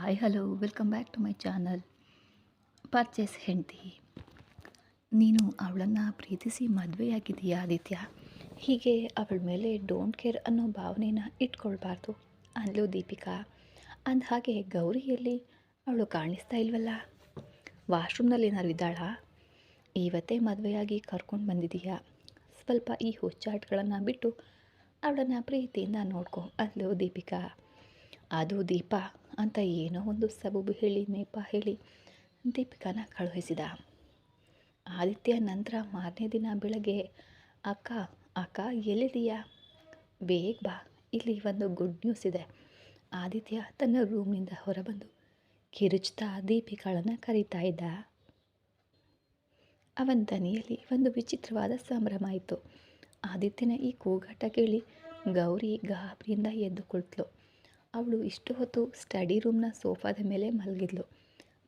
Hi hello welcome back to my channel. Purchase ಹೆಂಡತಿ. ನೀನು ಅವಳನ್ನು ಪ್ರೀತಿಸಿ ಮದುವೆಯಾಗಿದೆಯಾ ಆದಿತ್ಯ? ಹೀಗೆ ಅವಳ ಮೇಲೆ ಡೋಂಟ್ ಕೇರ್ ಅನ್ನೋ ಭಾವನೆನ ಇಟ್ಕೊಳ್ಬಾರ್ದು ಅಂದ್ಲು ದೀಪಿಕಾ. ಅಂದಹಾಗೆ ಗೌರಿಯಲ್ಲಿ ಅವಳು ಕಾಣಿಸ್ತಾ ಇಲ್ವಲ್ಲ? ವಾಶ್ರೂಮ್ನಲ್ಲಿ ಏನಾದ್ರು ಇದ್ದಾಳಾ? ಇವತ್ತೇ ಮದುವೆಯಾಗಿ ಕರ್ಕೊಂಡು ಬಂದಿದೀಯಾ? ಸ್ವಲ್ಪ ಈ ಹುಚ್ಚಾಟಗಳನ್ನು ಬಿಟ್ಟು ಅವಳನ್ನು ಪ್ರೀತಿಯಿಂದ ನೋಡ್ಕೊ ಅಂದ್ಲು ದೀಪಿಕಾ. ಅದು ದೀಪ ಅಂತ ಏನೋ ಒಂದು ಸಬೂಬು ಹೇಳಿ ನೆಪ ಹೇಳಿ ದೀಪಿಕಾನ ಕಳುಹಿಸಿದ ಆದಿತ್ಯ. ನಂತರ ಮಾರನೇ ದಿನ ಬೆಳಗ್ಗೆ, ಅಕ್ಕ ಅಕ್ಕ ಎಲ್ಲಿದೀಯಾ? ಬೇಗ ಬಾ, ಇಲ್ಲಿ ಒಂದು ಗುಡ್ ನ್ಯೂಸ್ ಇದೆ. ಆದಿತ್ಯ ತನ್ನ ರೂಮ್ನಿಂದ ಹೊರಬಂದು ಕಿರುಚ್ತಾ ದೀಪಿಕಾಳನ್ನು ಕರೀತಾ ಇದ್ದ. ಅವನ ದನಿಯಲ್ಲಿ ಒಂದು ವಿಚಿತ್ರವಾದ ಸಂಭ್ರಮ ಇತ್ತು. ಆದಿತ್ಯನ ಈ ಕೂಗಾಟ ಕೇಳಿ ಗೌರಿ ಗಾಬರಿಯಿಂದ ಎದ್ದು ಕುಳಿತಳು. ಅವಳು ಇಷ್ಟು ಹೊತ್ತು ಸ್ಟಡಿ ರೂಮ್ನ ಸೋಫಾದ ಮೇಲೆ ಮಲಗಿದ್ಲು.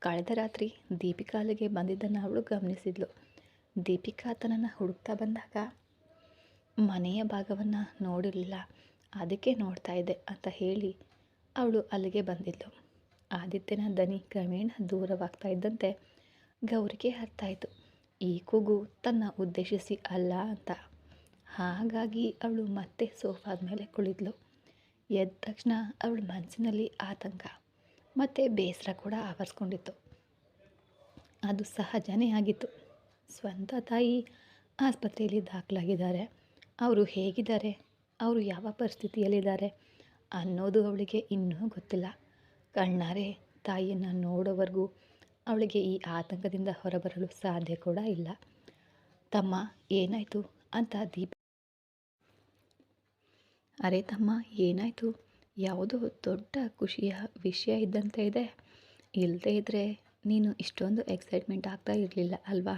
ಕಳೆದ ರಾತ್ರಿ ದೀಪಿಕಾ ಅಲ್ಲಿಗೆ ಬಂದಿದ್ದನ್ನು ಅವಳು ಗಮನಿಸಿದ್ಲು. ದೀಪಿಕಾ ತನ್ನನ್ನು ಹುಡುಕ್ತಾ ಬಂದಾಗ ಮನೆಯ ಭಾಗವನ್ನು ನೋಡಿರಲಿಲ್ಲ, ಅದಕ್ಕೆ ನೋಡ್ತಾ ಇದ್ದೆ ಅಂತ ಹೇಳಿ ಅವಳು ಅಲ್ಲಿಗೆ ಬಂದಿದ್ಲು. ಆದಿತ್ಯನ ದನಿ ಕ್ರಮೇಣ ದೂರವಾಗ್ತಾ ಇದ್ದಂತೆ ಗೌರಿಗೆ ಅರ್ಥ ಆಯಿತು, ಈ ಕೂಗು ತನ್ನ ಉದ್ದೇಶಿಸಿ ಅಲ್ಲ ಅಂತ. ಹಾಗಾಗಿ ಅವಳು ಮತ್ತೆ ಸೋಫಾದ ಮೇಲೆ ಕುಳಿತಳು. ಎದ್ದ ತಕ್ಷಣ ಅವಳ ಮನಸ್ಸಿನಲ್ಲಿ ಆತಂಕ ಮತ್ತು ಬೇಸರ ಕೂಡ ಆವರಿಸ್ಕೊಂಡಿತ್ತು. ಅದು ಸಹಜನೇ ಆಗಿತ್ತು. ಸ್ವಂತ ತಾಯಿ ಆಸ್ಪತ್ರೆಯಲ್ಲಿ ದಾಖಲಾಗಿದ್ದಾರೆ. ಅವರು ಹೇಗಿದ್ದಾರೆ, ಅವರು ಯಾವ ಪರಿಸ್ಥಿತಿಯಲ್ಲಿದ್ದಾರೆ ಅನ್ನೋದು ಅವಳಿಗೆ ಇನ್ನೂ ಗೊತ್ತಿಲ್ಲ. ಕಣ್ಣಾರೆ ತಾಯಿಯನ್ನು ನೋಡೋವರೆಗೂ ಅವಳಿಗೆ ಈ ಆತಂಕದಿಂದ ಹೊರಬರಲು ಸಾಧ್ಯ ಕೂಡ ಇಲ್ಲ. ತಮ್ಮ ಏನಾಯಿತು ಅಂತ ಅರೆ ತಮ್ಮ ಏನಾಯಿತು? ಯಾವುದೋ ದೊಡ್ಡ ಖುಷಿಯ ವಿಷಯ ಇದ್ದಂತೆ ಇದೆ. ಇಲ್ಲದೇ ಇದ್ದರೆ ನೀನು ಇಷ್ಟೊಂದು ಎಕ್ಸೈಟ್ಮೆಂಟ್ ಆಗ್ತಾ ಇರಲಿಲ್ಲ ಅಲ್ವಾ?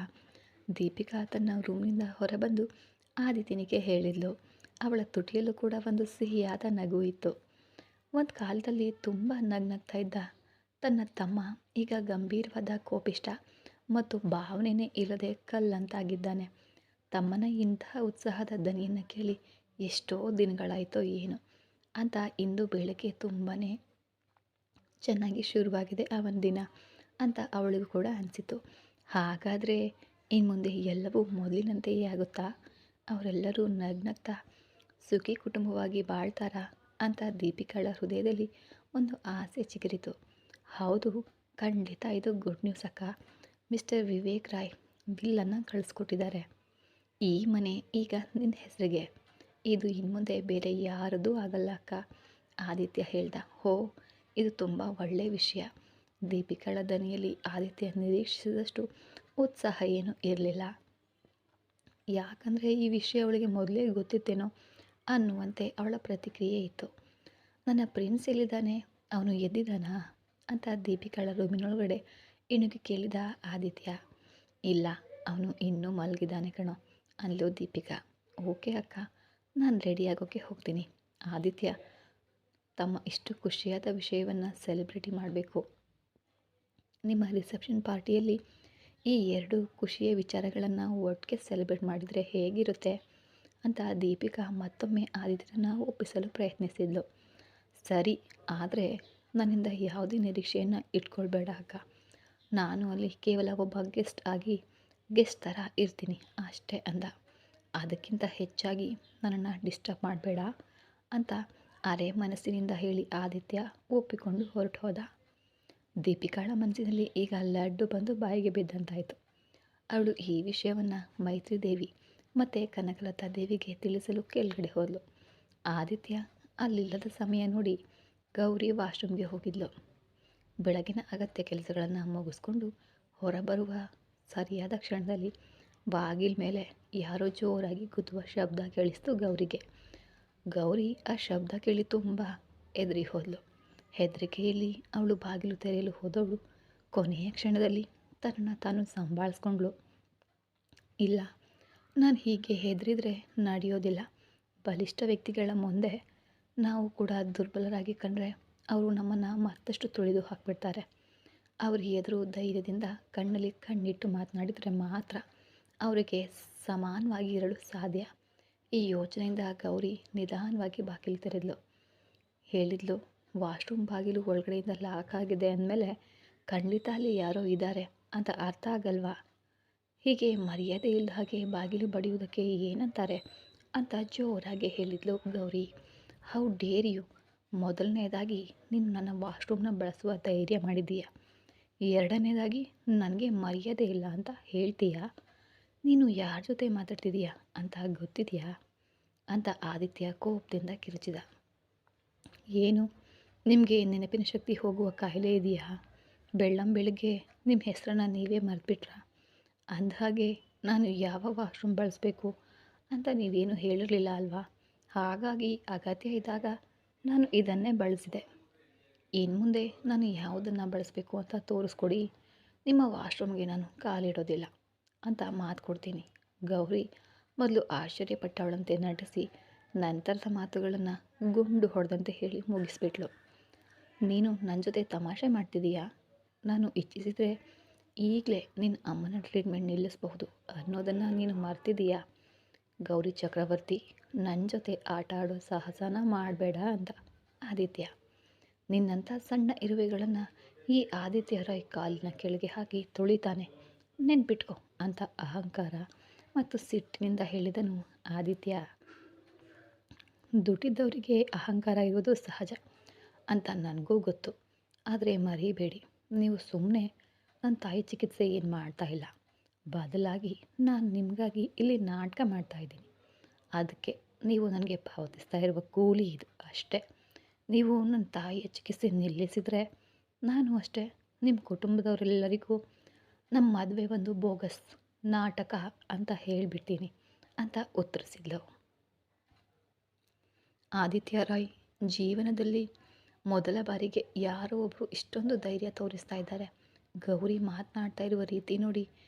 ದೀಪಿಕಾ ತನ್ನ ರೂಮ್ನಿಂದ ಹೊರಬಂದು ಆದಿತ್ಯನಿಗೆ ಹೇಳಿದ್ಲು. ಅವಳ ತುಟಿಯಲ್ಲೂ ಕೂಡ ಒಂದು ಸಿಹಿಯಾದ ನಗು ಇತ್ತು. ಒಂದು ಕಾಲದಲ್ಲಿ ತುಂಬ ನಗ್ನಗ್ತಾ ಇದ್ದ ತನ್ನ ತಮ್ಮ ಈಗ ಗಂಭೀರವಾದ ಕೋಪಿಷ್ಟ ಮತ್ತು ಭಾವನೆಯೇ ಇಲ್ಲದೆ ಕಲ್ಲಂತಾಗಿದ್ದಾನೆ. ತಮ್ಮನ ಇಂತಹ ಉತ್ಸಾಹದ ದನಿಯನ್ನು ಕೇಳಿ ಎಷ್ಟೋ ದಿನಗಳಾಯಿತೋ ಏನು ಅಂತ ಇಂದು ಬೆಳಗ್ಗೆ ತುಂಬಾ ಚೆನ್ನಾಗಿ ಶುರುವಾಗಿದೆ ಅವನ ದಿನ ಅಂತ ಅವಳಿಗೂ ಕೂಡ ಅನಿಸಿತು. ಹಾಗಾದರೆ ಇನ್ನು ಮುಂದೆ ಎಲ್ಲವೂ ಮೊದಲಿನಂತೆಯೇ ಆಗುತ್ತಾ? ಅವರೆಲ್ಲರೂ ನಗ್ನಗ್ತಾ ಸುಖಿ ಕುಟುಂಬವಾಗಿ ಬಾಳ್ತಾರಾ ಅಂತ ದೀಪಿಕಾಳ ಹೃದಯದಲ್ಲಿ ಒಂದು ಆಸೆ ಚಿಗುರಿತು. ಹೌದು, ಖಂಡಿತ ಇದು ಗುಡ್ ನ್ಯೂಸ್ ಅಕ್ಕ. ಮಿಸ್ಟರ್ ವಿವೇಕ್ ರಾಯ್ ಬಿಲ್ಲನ್ನು ಕಳಿಸ್ಕೊಟ್ಟಿದ್ದಾರೆ. ಈ ಮನೆ ಈಗ ನಿನ್ನ ಹೆಸರಿಗೆ. ಇದು ಇನ್ಮುಂದೆ ಬೇರೆ ಯಾರದೂ ಆಗಲ್ಲ ಅಕ್ಕ, ಆದಿತ್ಯ ಹೇಳ್ದ. ಹೋ, ಇದು ತುಂಬ ಒಳ್ಳೆಯ ವಿಷಯ. ದೀಪಿಕಾಳ ದನಿಯಲ್ಲಿ ಆದಿತ್ಯ ನಿರೀಕ್ಷಿಸಿದಷ್ಟು ಉತ್ಸಾಹ ಏನೂ ಇರಲಿಲ್ಲ. ಯಾಕಂದರೆ ಈ ವಿಷಯ ಅವಳಿಗೆ ಮೊದಲೇ ಗೊತ್ತಿತ್ತೇನೋ ಅನ್ನುವಂತೆ ಅವಳ ಪ್ರತಿಕ್ರಿಯೆ ಇತ್ತು. ನನ್ನ ಪ್ರಿನ್ಸ್ ಎಲ್ಲಿದ್ದಾನೆ? ಅವನು ಎದ್ದಿದ್ದಾನಾ ಅಂತ ದೀಪಿಕಾಳ ರೂಮಿನೊಳಗಡೆ ಇಣುಕಿ ಕೇಳಿದ ಆದಿತ್ಯ. ಇಲ್ಲ, ಅವನು ಇನ್ನೂ ಮಲಗಿದ್ದಾನೆ ಕಣೋ ಅಂದ್ಲು ದೀಪಿಕಾ. ಓಕೆ ಅಕ್ಕ, ನಾನು ರೆಡಿಯಾಗೋಕ್ಕೆ ಹೋಗ್ತೀನಿ. ಆದಿತ್ಯ, ತಮ್ಮ ಇಷ್ಟು ಖುಷಿಯಾದ ವಿಷಯವನ್ನು ಸೆಲೆಬ್ರೇಟಿ ಮಾಡಬೇಕು. ನಿಮ್ಮ ರಿಸೆಪ್ಷನ್ ಪಾರ್ಟಿಯಲ್ಲಿ ಈ ಎರಡು ಖುಷಿಯ ವಿಚಾರಗಳನ್ನು ಒಟ್ಟಿಗೆ ಸೆಲೆಬ್ರೇಟ್ ಮಾಡಿದರೆ ಹೇಗಿರುತ್ತೆ ಅಂತ ದೀಪಿಕಾ ಮತ್ತೊಮ್ಮೆ ಆದಿತ್ಯನ ಒಪ್ಪಿಸಲು ಪ್ರಯತ್ನಿಸಿದ್ಲು. ಸರಿ, ಆದರೆ ನನ್ನಿಂದ ಯಾವುದೇ ನಿರೀಕ್ಷೆಯನ್ನು ಇಟ್ಕೊಳ್ಬೇಡ ಅಕ್ಕ. ನಾನು ಅಲ್ಲಿ ಕೇವಲ ಒಬ್ಬ ಗೆಸ್ಟ್ ಥರ ಇರ್ತೀನಿ ಅಷ್ಟೇ ಅಂದ. ಅದಕ್ಕಿಂತ ಹೆಚ್ಚಾಗಿ ನನ್ನನ್ನು ಡಿಸ್ಟರ್ಬ್ ಮಾಡಬೇಡ ಅಂತ ಅರೆ ಮನಸ್ಸಿನಿಂದ ಹೇಳಿ ಆದಿತ್ಯ ಒಪ್ಪಿಕೊಂಡು ಹೊರಟು ಹೋದ. ದೀಪಿಕಾಳ ಮನಸ್ಸಿನಲ್ಲಿ ಈಗ ಲಡ್ಡು ಬಂದು ಬಾಯಿಗೆ ಬಿದ್ದಂತಾಯಿತು. ಅವಳು ಈ ವಿಷಯವನ್ನು ಮೈತ್ರಿ ದೇವಿ ಮತ್ತು ಕನಕಲತಾ ದೇವಿಗೆ ತಿಳಿಸಲು ಕೆಳಗಡೆ ಹೋದಳು. ಆದಿತ್ಯ ಅಲ್ಲಿಲ್ಲದ ಸಮಯ ನೋಡಿ ಗೌರಿ ವಾಶ್ರೂಮ್ಗೆ ಹೋಗಿದ್ಲು. ಬೆಳಗಿನ ಅಗತ್ಯ ಕೆಲಸಗಳನ್ನು ಮುಗಿಸ್ಕೊಂಡು ಹೊರಬರುವ ಸರಿಯಾದ ಕ್ಷಣದಲ್ಲಿ ಬಾಗಿಲ ಮೇಲೆ ಯಾರೋ ಜೋರಾಗಿ ಗುದ್ದುವ ಶಬ್ದ ಕೇಳಿಸ್ತು ಗೌರಿಗೆ. ಗೌರಿ ಆ ಶಬ್ದ ಕೇಳಿ ತುಂಬ ಹೆದರಿ ಹೋದಳು. ಹೆದರಿಕೆಯಲ್ಲಿ ಅವಳು ಬಾಗಿಲು ತೆರೆಯಲು ಹೋದವಳು ಕೊನೆಯ ಕ್ಷಣದಲ್ಲಿ ತನ್ನನ್ನು ತಾನು ಸಂಭಾಳಿಸ್ಕೊಂಡ್ಳು. ಇಲ್ಲ, ನಾನು ಹೀಗೆ ಹೆದರಿದ್ರೆ ನಡೆಯೋದಿಲ್ಲ. ಬಲಿಷ್ಠ ವ್ಯಕ್ತಿಗಳ ಮುಂದೆ ನಾವು ಕೂಡ ದುರ್ಬಲರಾಗಿ ಕಂಡ್ರೆ ಅವರು ನಮ್ಮನ್ನು ಮತ್ತಷ್ಟು ತುಳಿದು ಹಾಕಿಬಿಡ್ತಾರೆ. ಅವ್ರ ಎದುರು ಧೈರ್ಯದಿಂದ ಕಣ್ಣಲ್ಲಿ ಕಣ್ಣಿಟ್ಟು ಮಾತನಾಡಿದರೆ ಮಾತ್ರ ಅವರಿಗೆ ಸಮಾನವಾಗಿ ಇರಲು ಸಾಧ್ಯ. ಈ ಯೋಚನೆಯಿಂದ ಗೌರಿ ನಿಧಾನವಾಗಿ ಬಾಗಿಲು ತೆರೆದಳು. ಹೇಳಿದ್ಲು, ವಾಶ್ರೂಮ್ ಬಾಗಿಲು ಒಳಗಡೆಯಿಂದ ಲಾಕ್ ಆಗಿದೆ ಅಂದಮೇಲೆ ಖಂಡಿತ ಅಲ್ಲಿ ಯಾರೋ ಇದ್ದಾರೆ ಅಂತ ಅರ್ಥ ಆಗಲ್ವಾ? ಹೀಗೆ ಮರ್ಯಾದೆ ಇಲ್ಲದ ಹಾಗೆ ಬಾಗಿಲು ಬಡಿಯುವುದಕ್ಕೆ ಏನಂತಾರೆ ಅಂತ ಜೋರಾಗಿ ಹೇಳಿದ್ಲು ಗೌರಿ. How dare you! ಮೊದಲನೇದಾಗಿ ನೀನು ನನ್ನ ವಾಶ್ರೂಮ್ನ ಬಳಸುವ ಧೈರ್ಯ ಮಾಡಿದ್ದೀಯಾ. ಎರಡನೇದಾಗಿ ನನಗೆ ಮರ್ಯಾದೆ ಇಲ್ಲ ಅಂತ ಹೇಳ್ತೀಯಾ? ನೀನು ಯಾರ ಜೊತೆ ಮಾತಾಡ್ತಿದ್ದೀಯಾ ಅಂತ ಗೊತ್ತಿದೆಯಾ ಅಂತ ಆದಿತ್ಯ ಕೋಪದಿಂದ ಕಿರುಚಿದ. ಏನು ನಿಮಗೆ ನೆನಪಿನ ಶಕ್ತಿ ಹೋಗುವ ಕಾಯಿಲೆ ಇದೆಯಾ? ಬೆಳ್ಳಂಬೆಳಗ್ಗೆ ನಿಮ್ಮ ಹೆಸರನ್ನು ನೀವೇ ಮರೆತುಬಿಟ್ರಾ? ಅಂದಹಾಗೆ ನಾನು ಯಾವ ವಾಶ್ರೂಮ್ ಬಳಸಬೇಕು ಅಂತ ನೀವೇನು ಹೇಳಿರಲಿಲ್ಲ ಅಲ್ವಾ? ಹಾಗಾಗಿ ಅಗತ್ಯ ಇದ್ದಾಗ ನಾನು ಇದನ್ನೇ ಬಳಸಿದೆ. ಇನ್ನು ಮುಂದೆ ನಾನು ಯಾವುದನ್ನು ಬಳಸಬೇಕು ಅಂತ ತೋರಿಸ್ಕೊಡಿ, ನಿಮ್ಮ ವಾಶ್ರೂಮ್ಗೆ ನಾನು ಕಾಲಿಡೋದಿಲ್ಲ ಅಂತ ಮಾತು ಕೊಡ್ತೀನಿ. ಗೌರಿ ಮೊದಲು ಆಶ್ಚರ್ಯಪಟ್ಟವಳಂತೆ ನಟಿಸಿ ನಂತರದ ಮಾತುಗಳನ್ನು ಗುಂಡು ಹೊಡೆದಂತೆ ಹೇಳಿ ಮುಗಿಸ್ಬಿಟ್ಲು. ನೀನು ನನ್ನ ಜೊತೆ ತಮಾಷೆ ಮಾಡ್ತಿದ್ದೀಯಾ? ನಾನು ಇಚ್ಛಿಸಿದರೆ ಈಗಲೇ ನಿನ್ನ ಅಮ್ಮನ ಟ್ರೀಟ್ಮೆಂಟ್ ನಿಲ್ಲಿಸಬಹುದು ಅನ್ನೋದನ್ನು ನೀನು ಮರ್ತಿದ್ದೀಯಾ? ಗೌರಿ ಚಕ್ರವರ್ತಿ, ನನ್ನ ಜೊತೆ ಆಟ ಆಡೋ ಸಾಹಸನ ಮಾಡಬೇಡ ಅಂದ ಆದಿತ್ಯ. ನಿನ್ನಂಥ ಸಣ್ಣ ಇರುವೆಗಳನ್ನು ಈ ಆದಿತ್ಯ ರಾಯ್ ಕಾಲಿನ ಕೆಳಗೆ ಹಾಕಿ ತುಳಿತಾನೆ, ನೆನ್ಪಿಟ್ಕೊ ಅಂತ ಅಹಂಕಾರ ಮತ್ತು ಸಿಟ್ಟಿನಿಂದ ಹೇಳಿದನು ಆದಿತ್ಯ. ದುಡ್ಡಿದ್ದವರಿಗೆ ಅಹಂಕಾರ ಇರೋದು ಸಹಜ ಅಂತ ನನಗೂ ಗೊತ್ತು. ಆದರೆ ಮರಿಬೇಡಿ, ನೀವು ಸುಮ್ಮನೆ ನನ್ನ ತಾಯಿ ಚಿಕಿತ್ಸೆ ಏನು ಮಾಡ್ತಾ ಇಲ್ಲ. ಬದಲಾಗಿ ನಾನು ನಿಮಗಾಗಿ ಇಲ್ಲಿ ನಾಟಕ ಮಾಡ್ತಾಯಿದ್ದೀನಿ. ಅದಕ್ಕೆ ನೀವು ನನಗೆ ಪಾವತಿಸ್ತಾ ಇರುವ ಕೂಲಿ ಇದು ಅಷ್ಟೇ. ನೀವು ನನ್ನ ತಾಯಿಯ ಚಿಕಿತ್ಸೆ ನಿಲ್ಲಿಸಿದರೆ ನಾನು ಅಷ್ಟೇ ನಿಮ್ಮ ಕುಟುಂಬದವರೆಲ್ಲರಿಗೂ ನಮ್ಮ ಮದುವೆ ಒಂದು ಬೋಗಸ್ ನಾಟಕ ಅಂತ ಹೇಳಿಬಿಡ್ತೀನಿ ಅಂತ ಉತ್ತರಿಸಿದ್ಲು. ಆದಿತ್ಯ ರಾಯ್ ಜೀವನದಲ್ಲಿ ಮೊದಲ ಬಾರಿಗೆ ಯಾರೋ ಒಬ್ಬರು ಇಷ್ಟೊಂದು ಧೈರ್ಯ ತೋರಿಸ್ತಾ ಇದ್ದಾರೆ. ಗೌರಿ ಮಾತನಾಡ್ತಾ ಇರುವ ರೀತಿ ನೋಡಿ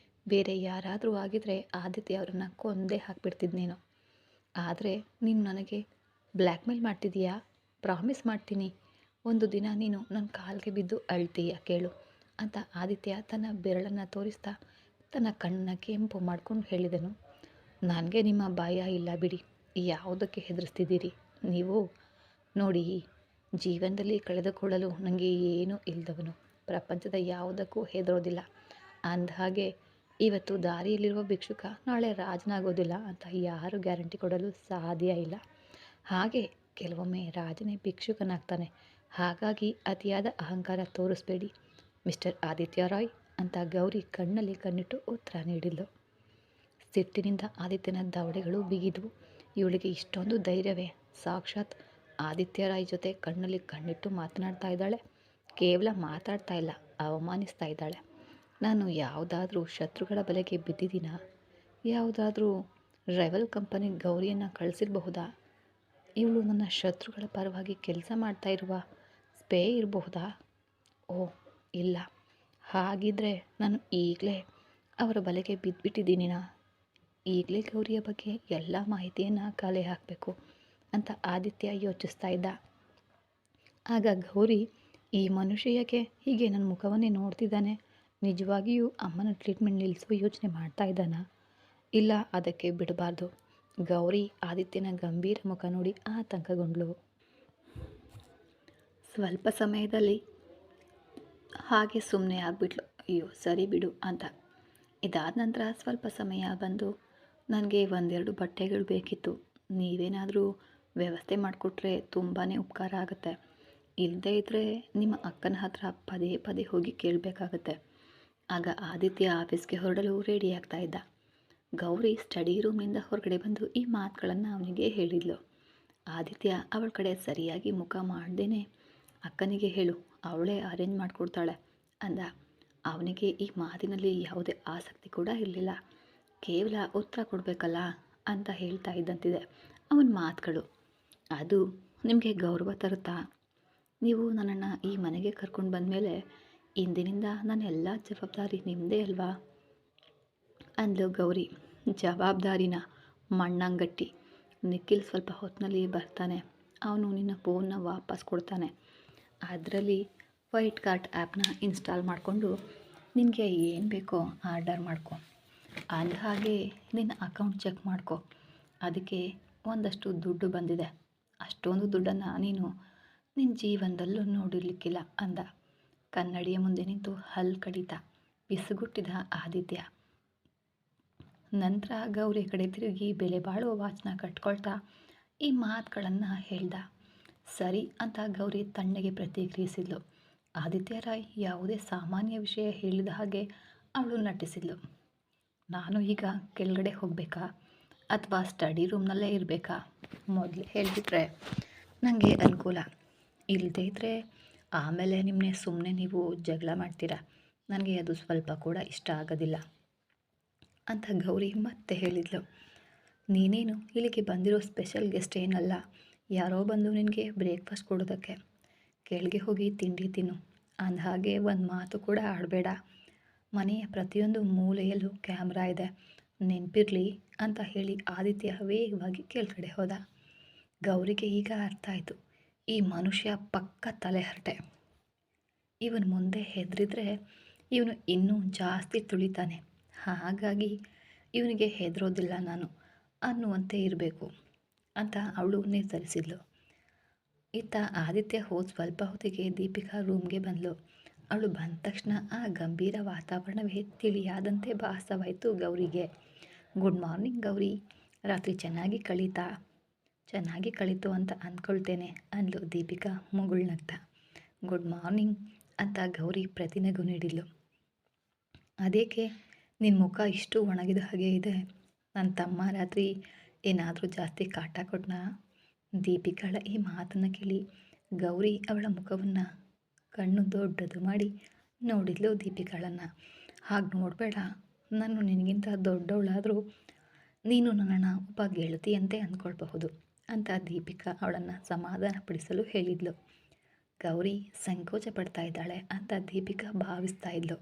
ಬೇರೆ ಯಾರಾದರೂ ಆಗಿದ್ರೆ ಆದಿತ್ಯ ಅವರನ್ನು ಕೊಂದೇ ಹಾಕ್ಬಿಡ್ತಿದ್ನೇನೋ. ಆದರೆ ನೀನು ನನಗೆ ಬ್ಲ್ಯಾಕ್ ಮೇಲ್ ಮಾಡ್ತಿದ್ದೀಯಾ? ಪ್ರಾಮಿಸ್ ಮಾಡ್ತೀನಿ, ಒಂದು ದಿನ ನೀನು ನನ್ನ ಕಾಲಿಗೆ ಬಿದ್ದು ಅಳ್ತೀಯ ಕೇಳು ಅಂತ ಆದಿತ್ಯ ತನ್ನ ಬೆರಳನ್ನು ತೋರಿಸ್ತಾ ತನ್ನ ಕಣ್ಣನ್ನ ಕೆಂಪು ಮಾಡ್ಕೊಂಡು ಹೇಳಿದನು. ನನಗೆ ನಿಮ್ಮ ಭಯ ಇಲ್ಲ ಬಿಡಿ, ಯಾವುದಕ್ಕೆ ಹೆದರಿಸ್ತಿದ್ದೀರಿ ನೀವು? ನೋಡಿ, ಜೀವನದಲ್ಲಿ ಕಳೆದುಕೊಳ್ಳಲು ನನಗೆ ಏನೂ ಇಲ್ಲದವನು, ಪ್ರಪಂಚದ ಯಾವುದಕ್ಕೂ ಹೆದರೋದಿಲ್ಲ. ಅಂದಹಾಗೆ ಇವತ್ತು ದಾರಿಯಲ್ಲಿರುವ ಭಿಕ್ಷುಕ ನಾಳೆ ರಾಜನಾಗೋದಿಲ್ಲ ಅಂತ ಯಾರು ಗ್ಯಾರಂಟಿ ಕೊಡಲು ಸಾಧ್ಯ ಇಲ್ಲ. ಹಾಗೆ ಕೆಲವೊಮ್ಮೆ ರಾಜನೇ ಭಿಕ್ಷುಕನಾಗ್ತಾನೆ. ಹಾಗಾಗಿ ಅತಿಯಾದ ಅಹಂಕಾರ ತೋರಿಸ್ಬೇಡಿ ಮಿಸ್ಟರ್ ಆದಿತ್ಯ ರಾಯ್ ಅಂತ ಗೌರಿ ಕಣ್ಣಲ್ಲಿ ಕಣ್ಣಿಟ್ಟು ಉತ್ತರ ನೀಡಿದ್ಲು. ಸಿಟ್ಟಿನಿಂದ ಆದಿತ್ಯನ ದವಡೆಗಳು ಬಿಗಿದ್ವು. ಇವಳಿಗೆ ಇಷ್ಟೊಂದು ಧೈರ್ಯವೇ? ಸಾಕ್ಷಾತ್ ಆದಿತ್ಯ ರಾಯ್ ಜೊತೆ ಕಣ್ಣಲ್ಲಿ ಕಣ್ಣಿಟ್ಟು ಮಾತನಾಡ್ತಾ ಇದ್ದಾಳೆ. ಕೇವಲ ಮಾತಾಡ್ತಾ ಇಲ್ಲ, ಅವಮಾನಿಸ್ತಾ ಇದ್ದಾಳೆ. ನಾನು ಯಾವುದಾದ್ರೂ ಶತ್ರುಗಳ ಬಲೆಗೆ ಬಿದ್ದಿದ್ದೀನಾ? ಯಾವುದಾದ್ರೂ ರೈವಲ್ ಕಂಪನಿ ಗೌರಿಯನ್ನು ಕಳಿಸಿರಬಹುದಾ? ಇವಳು ನನ್ನ ಶತ್ರುಗಳ ಪರವಾಗಿ ಕೆಲಸ ಮಾಡ್ತಾ ಇರುವ ಸ್ಪೇ ಇರಬಹುದಾ? ಓ ಇಲ್ಲ, ಹಾಗಿದ್ರೆ ನಾನು ಈಗಲೇ ಅವರ ಬಲೆಗೆ ಬಿದ್ದುಬಿಟ್ಟಿದ್ದೀನಿನಾ? ಈಗಲೇ ಗೌರಿಯ ಬಗ್ಗೆ ಎಲ್ಲ ಮಾಹಿತಿಯನ್ನು ಕಲೆ ಹಾಕಬೇಕು ಅಂತ ಆದಿತ್ಯ ಯೋಚಿಸ್ತಾ ಇದ್ದ. ಆಗ ಗೌರಿ, ಈ ಮನುಷ್ಯಕ್ಕೆ ಹೀಗೆ ನನ್ನ ಮುಖವನ್ನೇ ನೋಡ್ತಿದ್ದಾನೆ, ನಿಜವಾಗಿಯೂ ಅಮ್ಮನ ಟ್ರೀಟ್ಮೆಂಟ್ ನಿಲ್ಲಿಸುವ ಯೋಚನೆ ಮಾಡ್ತಾ ಇದ್ದಾನಾ? ಇಲ್ಲ, ಅದಕ್ಕೆ ಬಿಡಬಾರ್ದು. ಗೌರಿ ಆದಿತ್ಯನ ಗಂಭೀರ ಮುಖ ನೋಡಿ ಆತಂಕಗೊಂಡ್ಳು. ಸ್ವಲ್ಪ ಸಮಯದಲ್ಲಿ ಹಾಗೆ ಸುಮ್ಮನೆ ಆಗಿಬಿಟ್ಲು. ಅಯ್ಯೋ ಸರಿ ಬಿಡು ಅಂತ. ಇದಾದ ನಂತರ ಸ್ವಲ್ಪ ಸಮಯ ಬಂದು, ನನಗೆ ಒಂದೆರಡು ಬಟ್ಟೆಗಳು ಬೇಕಿತ್ತು, ನೀವೇನಾದರೂ ವ್ಯವಸ್ಥೆ ಮಾಡಿಕೊಟ್ರೆ ತುಂಬಾ ಉಪಕಾರ ಆಗುತ್ತೆ. ಇಲ್ಲದೇ ಇದ್ದರೆ ನಿಮ್ಮ ಅಕ್ಕನ ಹತ್ರ ಪದೇ ಪದೇ ಹೋಗಿ ಕೇಳಬೇಕಾಗತ್ತೆ. ಆಗ ಆದಿತ್ಯ ಆಫೀಸ್ಗೆ ಹೊರಡಲು ರೆಡಿ ಆಗ್ತಾ ಇದ್ದ. ಗೌರಿ ಸ್ಟಡಿ ರೂಮ್ನಿಂದ ಹೊರಗಡೆ ಬಂದು ಈ ಮಾತುಗಳನ್ನು ಅವನಿಗೆ ಹೇಳಿದ್ಲು. ಆದಿತ್ಯ ಅವಳ ಕಡೆ ಸರಿಯಾಗಿ ಮುಖ ಮಾಡ್ದೇನೆ, ಅಕ್ಕನಿಗೆ ಹೇಳು, ಅವಳೇ ಅರೇಂಜ್ ಮಾಡಿಕೊಡ್ತಾಳೆ ಅಂದ. ಅವನಿಗೆ ಈ ಮಾತಿನಲ್ಲಿ ಯಾವುದೇ ಆಸಕ್ತಿ ಕೂಡ ಇರಲಿಲ್ಲ. ಕೇವಲ ಉತ್ತರ ಕೊಡಬೇಕಲ್ಲ ಅಂತ ಹೇಳ್ತಾ ಇದ್ದಂತಿದೆ ಅವನ ಮಾತುಗಳು. ಅದು ನಿಮಗೆ ಗೌರವ ತರುತ್ತಾ? ನೀವು ನನ್ನನ್ನು ಈ ಮನೆಗೆ ಕರ್ಕೊಂಡು ಬಂದಮೇಲೆ ಇಂದಿನಿಂದ ನನ್ನ ಎಲ್ಲ ಜವಾಬ್ದಾರಿ ನಿಮ್ಮದೇ ಅಲ್ವಾ ಅಂದ್ಲು ಗೌರಿ. ಜವಾಬ್ದಾರಿನ ಮಣ್ಣಂಗಟ್ಟಿ. ನಿಖಿಲ್ ಸ್ವಲ್ಪ ಹೊತ್ತಿನಲ್ಲಿ ಬರ್ತಾನೆ, ಅವನು ನಿನ್ನ ಫೋನ್ನ ವಾಪಸ್ ಕೊಡ್ತಾನೆ. ಅದರಲ್ಲಿ ವೈಟ್ ಕಾರ್ಟ್ ಆ್ಯಪ್ನ ಇನ್ಸ್ಟಾಲ್ ಮಾಡಿಕೊಂಡು ನಿನಗೆ ಏನು ಬೇಕೋ ಆರ್ಡರ್ ಮಾಡ್ಕೊ. ಅಂದಹಾಗೆ ನಿನ್ನ ಅಕೌಂಟ್ ಚೆಕ್ ಮಾಡ್ಕೊ. ಅದಕ್ಕೆ ಒಂದಷ್ಟು ದುಡ್ಡು ಬಂದಿದೆ. ಅಷ್ಟೊಂದು ದುಡ್ಡನ್ನು ನೀನು ನಿನ್ನ ಜೀವನದಲ್ಲೂ ನೋಡಿರ್ಲಿಕ್ಕಿಲ್ಲ ಅಂದ. ಕನ್ನಡಿಯ ಮುಂದೆ ನಿಂತು ಹಲ್ಲು ಕಡಿತ ಪಿಸುಗುಟ್ಟಿದ ಆದಿತ್ಯ. ನಂತರ ಗೌರಿ ಕಡೆ ತಿರುಗಿ ಬೆಲೆ ಬಾಳುವ ವಾಚನ ಕಟ್ಕೊಳ್ತಾ ಈ ಮಾತುಗಳನ್ನು ಹೇಳ್ದ. ಸರಿ ಅಂತ ಗೌರಿ ತಣ್ಣಗೆ ಪ್ರತಿಕ್ರಿಯಿಸಿದ್ಲು. ಆದಿತ್ಯ ರಾಯ್ ಯಾವುದೇ ಸಾಮಾನ್ಯ ವಿಷಯ ಹೇಳಿದ ಹಾಗೆ ಅವಳು ನಟಿಸಿದ್ಲು. ನಾನು ಈಗ ಕೆಳಗಡೆ ಹೋಗಬೇಕಾ ಅಥವಾ ಸ್ಟಡಿ ರೂಮ್ನಲ್ಲೇ ಇರಬೇಕಾ? ಮೊದಲೇ ಹೇಳಿಬಿಟ್ರೆ ನನಗೆ ಅನುಕೂಲ. ಇಲ್ಲದೇ ಇದ್ದರೆ ಆಮೇಲೆ ನಿಮ್ಮನ್ನೇ ಸುಮ್ಮನೆ ನೀವು ಜಗಳ ಮಾಡ್ತೀರಾ. ನನಗೆ ಅದು ಸ್ವಲ್ಪ ಕೂಡ ಇಷ್ಟ ಆಗೋದಿಲ್ಲ ಅಂತ ಗೌರಿ ಮತ್ತೆ ಹೇಳಿದ್ಲು. ನೀನೇನು ಇಲ್ಲಿಗೆ ಬಂದಿರೋ ಸ್ಪೆಷಲ್ ಗೆಸ್ಟ್ ಏನಲ್ಲ, ಯಾರೋ ಬಂದು ನಿನಗೆ ಬ್ರೇಕ್ಫಾಸ್ಟ್ ಕೊಡೋದಕ್ಕೆ. ಕೆಳಗೆ ಹೋಗಿ ತಿಂಡಿ ತಿನ್ನು. ಅಂದಹಾಗೆ ಒಂದು ಮಾತು ಕೂಡ ಆಡಬೇಡ. ಮನೆಯ ಪ್ರತಿಯೊಂದು ಮೂಲೆಯಲ್ಲೂ ಕ್ಯಾಮ್ರಾ ಇದೆ, ನೆನಪಿರಲಿ ಅಂತ ಹೇಳಿ ಆದಿತ್ಯ ವೇಗವಾಗಿ ಕೆಳಗಡೆ ಹೋದ. ಗೌರಿಗೆ ಈಗ ಅರ್ಥ ಆಯಿತು, ಈ ಮನುಷ್ಯ ಪಕ್ಕ ತಲೆಹರಟೆ. ಇವನು ಮುಂದೆ ಹೆದರಿದ್ರೆ ಇವನು ಇನ್ನೂ ಜಾಸ್ತಿ ತುಳಿತಾನೆ. ಹಾಗಾಗಿ ಇವನಿಗೆ ಹೆದರೋದಿಲ್ಲ ನಾನು ಅನ್ನುವಂತೆ ಇರಬೇಕು ಅಂತ ಅವಳು ನಿರ್ಧರಿಸಿದ್ಲು. ಇತ್ತ ಆದಿತ್ಯ ಹೋದ ಸ್ವಲ್ಪ ಹೊತ್ತಿಗೆ ದೀಪಿಕಾ ರೂಮ್ಗೆ ಬಂದಳು. ಅವಳು ಬಂದ ತಕ್ಷಣ ಆ ಗಂಭೀರ ವಾತಾವರಣವೇ ತಿಳಿಯಾದಂತೆ ಭಾಸವಾಯಿತು ಗೌರಿಗೆ. ಗುಡ್ ಮಾರ್ನಿಂಗ್ ಗೌರಿ, ರಾತ್ರಿ ಚೆನ್ನಾಗಿ ಕಳೀತು ಅಂತ ಅಂದ್ಕೊಳ್ತೇನೆ ಅಂದ್ಲು ದೀಪಿಕಾ ಮುಗುಳ್ನಗ್ತಾ. ಗುಡ್ ಮಾರ್ನಿಂಗ್ ಅಂತ ಗೌರಿ ಪ್ರತಿನಗು ನೀಡಿದ್ಲು. ಅದೇಕೆ ನಿನ್ನ ಮುಖ ಇಷ್ಟು ಒಣಗಿದ ಹಾಗೆ ಇದೆ? ನನ್ನ ತಮ್ಮ ರಾತ್ರಿ ಏನಾದರೂ ಜಾಸ್ತಿ ಕಾಟ ಕೊಟ್ಟನಾ? ದೀಪಿಕಾಳ ಈ ಮಾತನ್ನು ಕೇಳಿ ಗೌರಿ ಅವಳ ಮುಖವನ್ನು ಕಣ್ಣು ದೊಡ್ಡದು ಮಾಡಿ ನೋಡಿದ್ಲು ದೀಪಿಕಾಳನ್ನು. ಹಾಗೆ ನೋಡಬೇಡ, ನಾನು ನಿನಗಿಂತ ದೊಡ್ಡವಳಾದರೂ ನೀನು ನನ್ನನ್ನು ಒಬ್ಬ ಗೆಳತಿಯಂತೆ ಅಂದ್ಕೊಳ್ಬಹುದು ಅಂತ ದೀಪಿಕಾ ಅವಳನ್ನು ಸಮಾಧಾನಪಡಿಸಲು ಹೇಳಿದ್ಲು. ಗೌರಿ ಸಂಕೋಚ ಪಡ್ತಾ ಇದ್ದಾಳೆ ಅಂತ ದೀಪಿಕಾ ಭಾವಿಸ್ತಾ ಇದ್ಲು.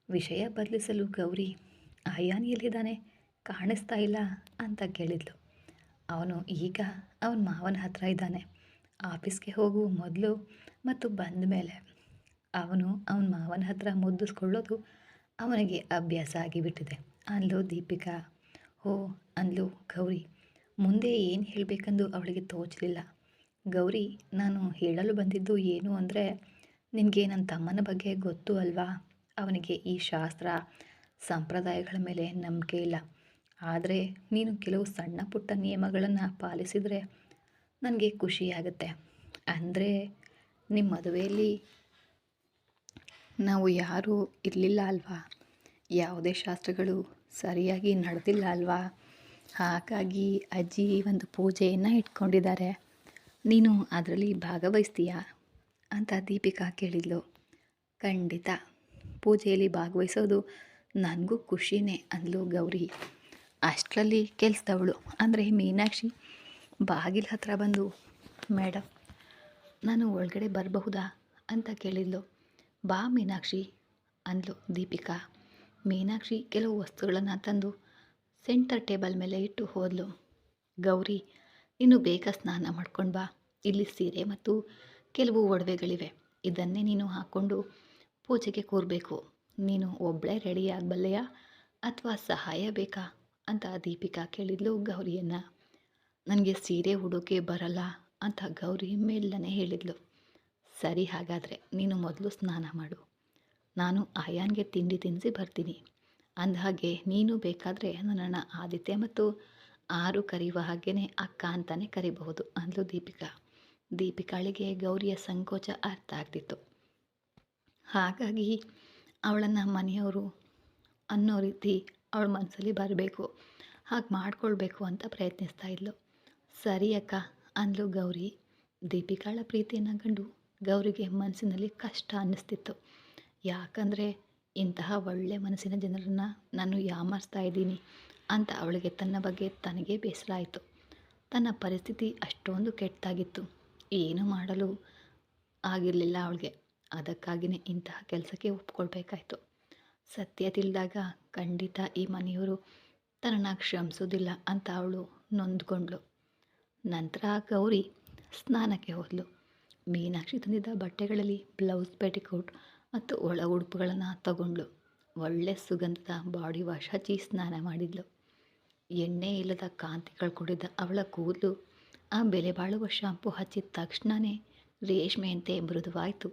ವಿಷಯ ಬದಲಿಸಲು ಗೌರಿ, ಅಯಾನ್ ಎಲ್ಲಿದ್ದಾನೆ, ಕಾಣಿಸ್ತಾ ಇಲ್ಲ ಅಂತ ಕೇಳಿದ್ಲು. ಅವನು ಈಗ ಅವನ ಮಾವನ ಹತ್ರ ಇದ್ದಾನೆ. ಆಫೀಸ್ಗೆ ಹೋಗುವ ಮೊದಲು ಮತ್ತು ಬಂದ ಮೇಲೆ ಅವನು ಅವನ ಮಾವನ ಹತ್ರ ಮುದ್ದಿಸ್ಕೊಳ್ಳೋದು ಅವನಿಗೆ ಅಭ್ಯಾಸ ಆಗಿಬಿಟ್ಟಿದೆ ಅಂದ್ಲು ದೀಪಿಕಾ. ಓ ಅಂದ್ಲು ಗೌರಿ. ಮುಂದೆ ಏನು ಹೇಳಬೇಕೆಂದು ಅವಳಿಗೆ ತೋಚಲಿಲ್ಲ. ಗೌರಿ, ನಾನು ಹೇಳಲು ಬಂದಿದ್ದು ಏನು ಅಂದರೆ, ನಿನಗೆ ನನ್ನ ತಮ್ಮನ ಬಗ್ಗೆ ಗೊತ್ತು ಅಲ್ವಾ? ಅವನಿಗೆ ಈ ಶಾಸ್ತ್ರ ಸಂಪ್ರದಾಯಗಳ ಮೇಲೆ ನಂಬಿಕೆ ಇಲ್ಲ. ಆದರೆ ನೀನು ಕೆಲವು ಸಣ್ಣ ಪುಟ್ಟ ನಿಯಮಗಳನ್ನು ಪಾಲಿಸಿದರೆ ನನಗೆ ಖುಷಿಯಾಗುತ್ತೆ. ಅಂದರೆ ನಿಮ್ಮ ಮದುವೆಯಲ್ಲಿ ನಾವು ಯಾರೂ ಇರಲಿಲ್ಲ ಅಲ್ವಾ? ಯಾವುದೇ ಶಾಸ್ತ್ರಗಳು ಸರಿಯಾಗಿ ನಡೆದಿಲ್ಲ ಅಲ್ವಾ? ಹಾಗಾಗಿ ಅಜ್ಜಿ ಒಂದು ಪೂಜೆಯನ್ನು ಇಟ್ಕೊಂಡಿದ್ದಾರೆ. ನೀನು ಅದರಲ್ಲಿ ಭಾಗವಹಿಸ್ತೀಯಾ ಅಂತ ದೀಪಿಕಾ ಕೇಳಿದ್ಲು. ಖಂಡಿತ, ಪೂಜೆಯಲ್ಲಿ ಭಾಗವಹಿಸೋದು ನನಗೂ ಖುಷಿನೇ ಅಂದ್ಲು ಗೌರಿ. ಅಷ್ಟರಲ್ಲಿ ಕೆಲಸದವಳು ಅಂದರೆ ಮೀನಾಕ್ಷಿ ಬಾಗಿಲ ಹತ್ರ ಬಂದು, ಮೇಡಮ್ ನಾನು ಒಳಗಡೆ ಬರಬಹುದಾ ಅಂತ ಕೇಳಿದ್ಲು. ಬಾ ಮೀನಾಕ್ಷಿ ಅಂದ್ಲು ದೀಪಿಕಾ. ಮೀನಾಕ್ಷಿ ಕೆಲವು ವಸ್ತುಗಳನ್ನು ತಂದು ಸೆಂಟರ್ ಟೇಬಲ್ ಮೇಲೆ ಇಟ್ಟು ಹೋದ್ಲು. ಗೌರಿ, ನೀನು ಬೇಗ ಸ್ನಾನ ಮಾಡ್ಕೊಂಡು ಬಾ. ಇಲ್ಲಿ ಸೀರೆ ಮತ್ತು ಕೆಲವು ಒಡವೆಗಳಿವೆ, ಇದನ್ನೇ ನೀನು ಹಾಕ್ಕೊಂಡು ಪೂಜೆಗೆ ಕೂರಬೇಕು. ನೀನು ಒಬ್ಬಳೇ ರೆಡಿ ಆಗಬಲ್ಲೆಯಾ ಅಥವಾ ಸಹಾಯ ಬೇಕಾ ಅಂತ ದೀಪಿಕಾ ಕೇಳಿದ್ಲು ಗೌರಿಯನ್ನು. ನನಗೆ ಸೀರೆ ಉಡೋಕೆ ಬರಲ್ಲ ಅಂತ ಗೌರಿ ಮೆಲ್ಲನೆ ಹೇಳಿದ್ಲು. ಸರಿ, ಹಾಗಾದರೆ ನೀನು ಮೊದಲು ಸ್ನಾನ ಮಾಡು, ನಾನು ಆಯಾನ್ಗೆ ತಿಂಡಿ ತಿನ್ನಿಸಿ ಬರ್ತೀನಿ. ಅಂದಹಾಗೆ ನೀನು ಬೇಕಾದರೆ ನನ್ನನ್ನು ಆದಿತ್ಯ ಮತ್ತು ಆರು ಕರೆಯುವ ಹಾಗೆಯೇ ಅಕ್ಕ ಅಂತಲೇ ಕರಿಬಹುದು ಅಂದ್ಲು ದೀಪಿಕಾ. ದೀಪಿಕಾಳಿಗೆ ಗೌರಿಯ ಸಂಕೋಚ ಅರ್ಥ ಆಗ್ತಿತ್ತು. ಹಾಗಾಗಿ ಅವಳನ್ನು ಮನೆಯವರು ಅನ್ನೋ ರೀತಿ ಅವಳ ಮನಸ್ಸಲ್ಲಿ ಬರಬೇಕು, ಹಾಗೆ ಮಾಡ್ಕೊಳ್ಬೇಕು ಅಂತ ಪ್ರಯತ್ನಿಸ್ತಾ ಇದ್ಲು. ಸರಿ ಅಕ್ಕ ಅಂದ್ಲು ಗೌರಿ. ದೀಪಿಕಾಳ ಪ್ರೀತಿಯನ್ನು ಕಂಡು ಗೌರಿಗೆ ಮನಸ್ಸಿನಲ್ಲಿ ಕಷ್ಟ ಅನ್ನಿಸ್ತಿತ್ತು. ಯಾಕಂದರೆ ಇಂತಹ ಒಳ್ಳೆ ಮನಸ್ಸಿನ ಜನರನ್ನು ನಾನು ಯಾಮಾರಿಸ್ತಾ ಇದ್ದೀನಿ ಅಂತ ಅವಳಿಗೆ ತನ್ನ ಬಗ್ಗೆ ತನಗೇ ಬೇಸರ ಆಯಿತು. ತನ್ನ ಪರಿಸ್ಥಿತಿ ಅಷ್ಟೊಂದು ಕೆಟ್ಟದಾಗಿತ್ತು, ಏನು ಮಾಡಲು ಆಗಿರಲಿಲ್ಲ ಅವಳಿಗೆ. ಅದಕ್ಕಾಗಿಯೇ ಇಂತಹ ಕೆಲಸಕ್ಕೆ ಒಪ್ಕೊಳ್ಬೇಕಾಯ್ತು. ಸತ್ಯ ತಿಳಿದಾಗ ಖಂಡಿತ ಈ ಮನೆಯವರು ತನ್ನನ್ನು ಕ್ಷಮಿಸೋದಿಲ್ಲ ಅಂತ ಅವಳು ನೊಂದ್ಕೊಂಡ್ಳು. ನಂತರ ಗೌರಿ ಸ್ನಾನಕ್ಕೆ ಹೋದಳು. ಮೀನಾಕ್ಷಿ ತಂದಿದ್ದ ಬಟ್ಟೆಗಳಲ್ಲಿ ಬ್ಲೌಸ್, ಪೆಟಿಕೋಟ್ ಮತ್ತು ಒಳ ಉಡುಪುಗಳನ್ನು ತಗೊಂಡ್ಳು. ಒಳ್ಳೆ ಸುಗಂಧದ ಬಾಡಿ ವಾಶ್ ಹಚ್ಚಿ ಸ್ನಾನ ಮಾಡಿದ್ಳು. ಎಣ್ಣೆ ಇಲ್ಲದ ಕಾಂತಿ ಕಳ್ಕೊಂಡಿದ್ದ ಅವಳ ಕೂದಲು ಆ ಬೆಲೆ ಬಾಳುವ ಶಾಂಪು ಹಚ್ಚಿದ ತಕ್ಷಣವೇ ರೇಷ್ಮೆಯಂತೆ ಮೃದುವಾಯಿತು.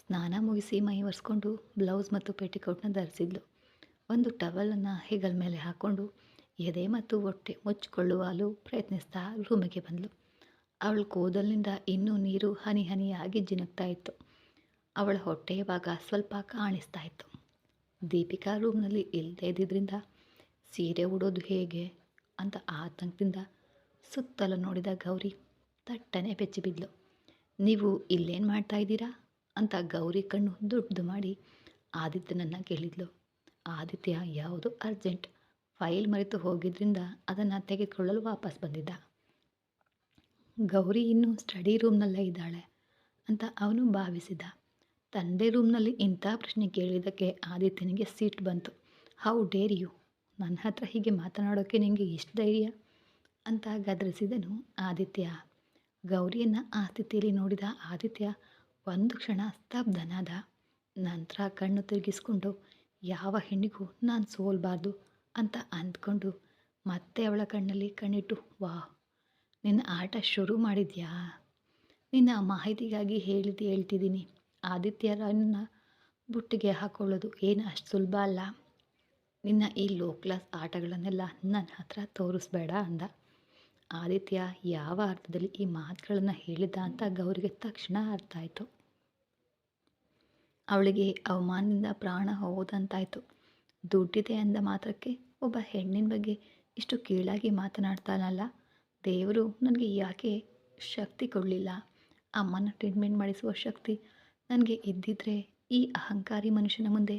ಸ್ನಾನ ಮುಗಿಸಿ ಮೈ ಒರೆಸ್ಕೊಂಡು ಬ್ಲೌಸ್ ಮತ್ತು ಪೆಟಿಕೋಟ್ನ ಧರಿಸಿದ್ಲು. ಒಂದು ಟವಲನ್ನು ಹೆಗಲ ಮೇಲೆ ಹಾಕ್ಕೊಂಡು ಎದೆ ಮತ್ತು ಹೊಟ್ಟೆ ಮುಚ್ಚಿಕೊಳ್ಳುವಲು ಪ್ರಯತ್ನಿಸ್ತಾ ರೂಮಿಗೆ ಬಂದಳು. ಅವಳ ಕೂದಲಿನಿಂದ ಇನ್ನೂ ನೀರು ಹನಿ ಹನಿಯಾಗಿ ಜಿನುಗ್ತಾ ಇತ್ತು. ಅವಳ ಹೊಟ್ಟೆ ಭಾಗ ಸ್ವಲ್ಪ ಕಾಣಿಸ್ತಾ ಇತ್ತು. ದೀಪಿಕಾ ರೂಮ್ನಲ್ಲಿ ಇಲ್ಲದೇ ಇದ್ದಿದ್ದರಿಂದ ಸೀರೆ ಉಡೋದು ಹೇಗೆ ಅಂತ ಆತಂಕದಿಂದ ಸುತ್ತಲೂ ನೋಡಿದ ಗೌರಿ ತಟ್ಟನೆ ಬೆಚ್ಚಿಬಿದ್ಲು. ನೀವು ಇಲ್ಲೇನು ಮಾಡ್ತಾ ಇದ್ದೀರಾ ಅಂತ ಗೌರಿ ಕಣ್ಣು ದೊಡ್ಡದು ಮಾಡಿ ಆದಿತ್ಯನನ್ನು ಕೇಳಿದ್ಲು. ಆದಿತ್ಯ ಯಾವುದೋ ಅರ್ಜೆಂಟ್ ಫೈಲ್ ಮರೆತು ಹೋಗಿದ್ದರಿಂದ ಅದನ್ನು ತೆಗೆದುಕೊಳ್ಳಲು ವಾಪಸ್ ಬಂದಿದ್ದ. ಗೌರಿ ಇನ್ನೂ ಸ್ಟಡಿ ರೂಮ್ನಲ್ಲೇ ಇದ್ದಾಳೆ ಅಂತ ಅವನು ಭಾವಿಸಿದ. ತಂದೆ ರೂಮ್ನಲ್ಲಿ ಇಂಥ ಪ್ರಶ್ನೆ ಕೇಳಿದ್ದಕ್ಕೆ ಆದಿತ್ಯನಿಗೆ ಸಿಟ್ಟು ಬಂತು. ಹೌ ಡೇರ್ ಯು, ನನ್ನ ಹತ್ರ ಹೀಗೆ ಮಾತನಾಡೋಕ್ಕೆ ನಿಮಗೆ ಎಷ್ಟು ಧೈರ್ಯ ಅಂತ ಗದರಿಸಿದನು ಆದಿತ್ಯ. ಗೌರಿಯನ್ನು ಆ ಸ್ಥಿತಿಯಲ್ಲಿ ನೋಡಿದ ಆದಿತ್ಯ ಒಂದು ಕ್ಷಣ ಸ್ತಬ್ಧನಾದ. ನಂತರ ಕಣ್ಣು ತಿರುಗಿಸ್ಕೊಂಡು ಯಾವ ಹೆಣ್ಣಿಗೂ ನಾನು ಸೋಲ್ಬಾರ್ದು ಅಂತ ಅಂದ್ಕೊಂಡು ಮತ್ತೆ ಅವಳ ಕಣ್ಣಲ್ಲಿ ಕಣ್ಣಿಟ್ಟು, ವಾಹ್, ನಿನ್ನ ಆಟ ಶುರು ಮಾಡಿದ್ಯಾ? ನಿನ್ನ ಮಾಹಿತಿಗಾಗಿ ಹೇಳ್ತಿದ್ದೀನಿ, ಆದಿತ್ಯರನ್ನ ಬುಟ್ಟಿಗೆ ಹಾಕೊಳ್ಳೋದು ಏನು ಅಷ್ಟು ಸುಲಭ ಅಲ್ಲ. ನಿನ್ನ ಈ ಲೋ ಕ್ಲಾಸ್ ಆಟಗಳನ್ನೆಲ್ಲ ನನ್ನ ಹತ್ರ ತೋರಿಸ್ಬೇಡ ಅಂದ. ಆದಿತ್ಯ ಯಾವ ಅರ್ಥದಲ್ಲಿ ಈ ಮಾತುಗಳನ್ನು ಹೇಳಿದ್ದ ಅಂತ ಗೌರಿಗೆ ತಕ್ಷಣ ಅರ್ಥ ಆಯಿತು. ಅವಳಿಗೆ ಅವಮಾನದಿಂದ ಪ್ರಾಣ ಹೋದಂತಾಯಿತು. ದುಡ್ಡಿದೆ ಅಂದ ಮಾತ್ರಕ್ಕೆ ಒಬ್ಬ ಹೆಣ್ಣಿನ ಬಗ್ಗೆ ಇಷ್ಟು ಕೀಳಾಗಿ ಮಾತನಾಡ್ತಾನಲ್ಲ, ದೇವರು ನನಗೆ ಯಾಕೆ ಶಕ್ತಿ ಕೊಡಲಿಲ್ಲ? ಅಮ್ಮನ ಟ್ರೀಟ್ಮೆಂಟ್ ಮಾಡಿಸುವ ಶಕ್ತಿ ನನಗೆ ಇದ್ದಿದ್ದರೆ ಈ ಅಹಂಕಾರಿ ಮನುಷ್ಯನ ಮುಂದೆ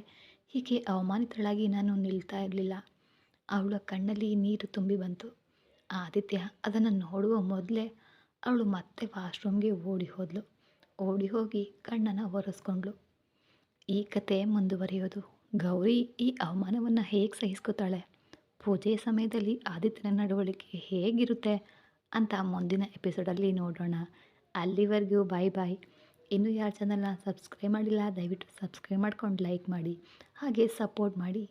ಹೀಗೆ ಅವಮಾನಿತಳಾಗಿ ನಾನು ನಿಲ್ತಾ ಇರಲಿಲ್ಲ. ಅವಳ ಕಣ್ಣಲ್ಲಿ ನೀರು ತುಂಬಿ ಬಂತು. ಆದಿತ್ಯ ಅದನ್ನು ನೋಡುವ ಮೊದಲೇ ಅವಳು ಮತ್ತೆ ವಾಶ್ರೂಮ್ಗೆ ಓಡಿ ಹೋದ್ಲು. ಓಡಿ ಹೋಗಿ ಕಣ್ಣನ್ನು ಒರೆಸ್ಕೊಂಡ್ಳು. ಈ ಕತೆ ಮುಂದುವರಿಯೋದು. ಗೌರಿ ಈ ಅವಮಾನವನ್ನು ಹೇಗೆ ಸಹಿಸ್ಕೋತಾಳೆ, ಪೂಜೆ ಸಮಯದಲ್ಲಿ ಆದಿತ್ಯನ ನಡವಳಿಕೆ ಹೇಗಿರುತ್ತೆ ಅಂತ ಮುಂದಿನ ಎಪಿಸೋಡಲ್ಲಿ ನೋಡೋಣ. ಅಲ್ಲಿವರೆಗೂ ಬಾಯ್ ಬಾಯ್. ಇನ್ನೂ ಯಾರು ಚಾನಲ್ನ ಸಬ್ಸ್ಕ್ರೈಬ್ ಮಾಡಿಲ್ಲ ದಯವಿಟ್ಟು ಸಬ್ಸ್ಕ್ರೈಬ್ ಮಾಡ್ಕೊಂಡು ಲೈಕ್ ಮಾಡಿ, ಹಾಗೆ ಸಪೋರ್ಟ್ ಮಾಡಿ.